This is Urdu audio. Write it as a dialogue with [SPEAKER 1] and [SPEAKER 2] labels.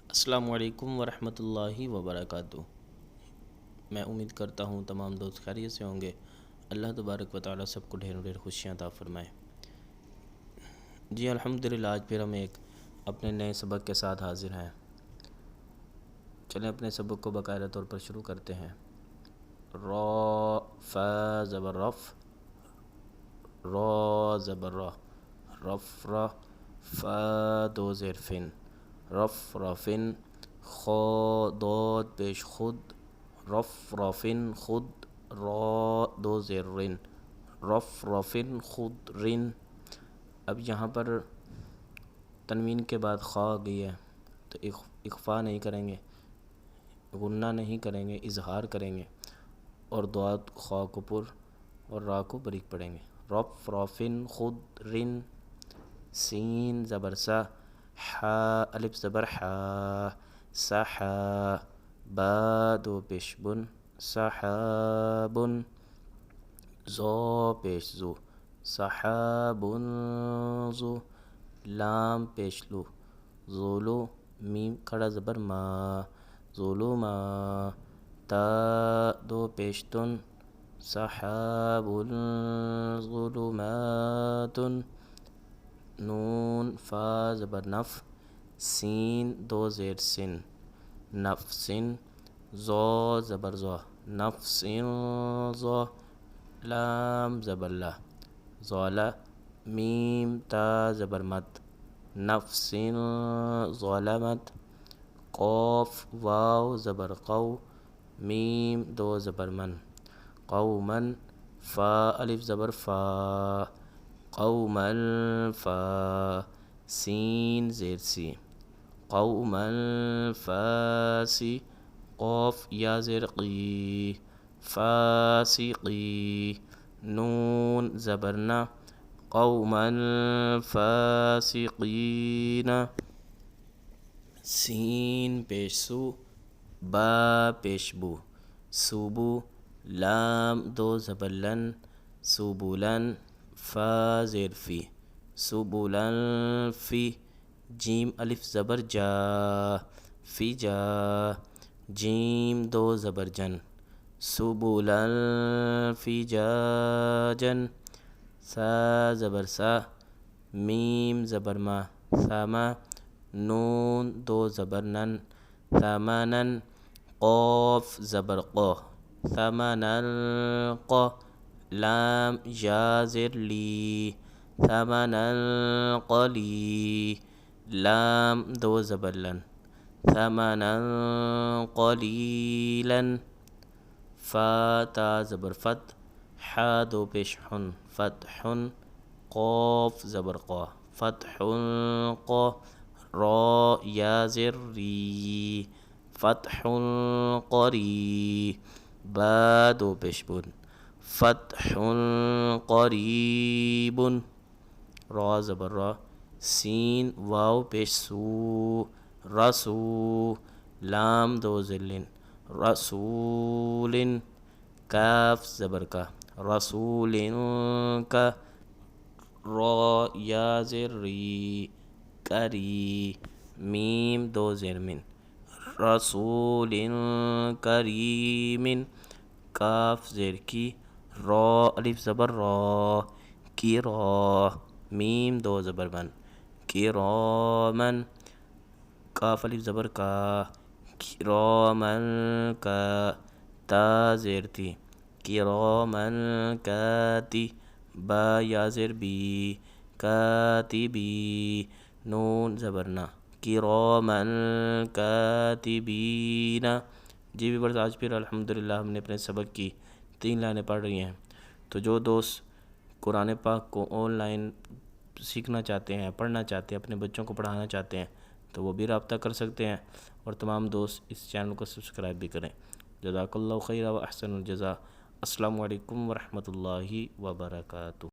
[SPEAKER 1] السلام علیکم ورحمۃ اللہ وبرکاتہ۔ میں امید کرتا ہوں تمام دوست خیریت سے ہوں گے۔ اللہ تبارک و تعالی سب کو ڈھیر ڈھیر خوشیاں عطا فرمائے۔ جی الحمدللہ، آج پھر ہم ایک اپنے نئے سبق کے ساتھ حاضر ہیں۔ چلیں اپنے سبق کو باقاعدہ طور پر شروع کرتے ہیں۔ را فا زبر رف، را زبر را، رف را، فا دو زیر فن، رف رافن، خا داد پیش خود، رف رافن خود، را دو زیر رن، رف رافن خود رن۔ اب یہاں پر تنوین کے بعد خا آ گئی ہے تو اخفا نہیں کریں گے، غنہ نہیں کریں گے، اظہار کریں گے اور دعات خا کو پر اور را کو بریک پڑھیں گے۔ رف رافن خود رن، سین زبر سا، حا الف زبر حا، سحا، با دو پیش بن، سحابن، زو پیش زو، سحابن زو، لام پیش لو، زولو، میم کھڑا زبر ما، ظلما، تا دو پیش تن، سحاب ظلمات، نون فا زبر نف، سین دو زیر سن، نفسن، زو زبر زو، نفسن زو، لام زبر لا، زولا، میم تا زبر مد، نفسن ظلمت، قاف واو زبر قو، میم دو زبر من، قوما، فا الف زبر فا، قوما فا، سین زیر سی، قوما فاسی، قاف یا زیر قی، فاسقی، نون زبرنا، قوما فاسقین، سین پیش سو، با پیش بو، سوبو، لام دو زبر لن، سبلن، فا زیر فی، سبلن فی، جیم الف زبر جا، فی جا، جیم دو زبر جن، سبلن فی جا جن، سا زبر سا، میم زبر ما، ثما، نون دو زبر نن، ثمنن، قاف زبر قا، ثمنن قا، لام یا زر لی، ثمنن قلی، لام دو زبر لن، ثمنن قلیلا، فا تا زبر فت، حا دو پیش حن، فتح، قاف زبر قا، فتح قا، را یا زر ری، فتح قری، با دو پیش بن، فتح قریب، را زبر را، سین واو پیش سو، رسو، لام دو ذلن، رسول، کاف زبر کا، رسول کا، را یا زر ری، کری، میم دو زیر من، رسول کریم، کاف زیر کی، را الف زبر را، کی را، میم دو زبر بن، کرامن، کاف الف زبر کا، کرامن کا، تا زیر تی، کرامن کاتی، با یا زیر be, کاتبی، known زبرنا، Kiraman کاتبین۔ G viewers, آج پھر الحمدللہ ہم نے اپنے سبق کی 3 لائنیں پڑھ رہی ہیں۔ تو جو دوست قرآن پاک کو آن لائن سیکھنا چاہتے ہیں، پڑھنا چاہتے ہیں، اپنے بچوں کو پڑھانا چاہتے ہیں تو وہ بھی رابطہ کر سکتے ہیں، اور تمام دوست اس چینل کو سبسکرائب بھی کریں۔ جزاک اللہ خیر و احسن الجزا۔ السلام علیکم ورحمۃ اللہ وبرکاتہ۔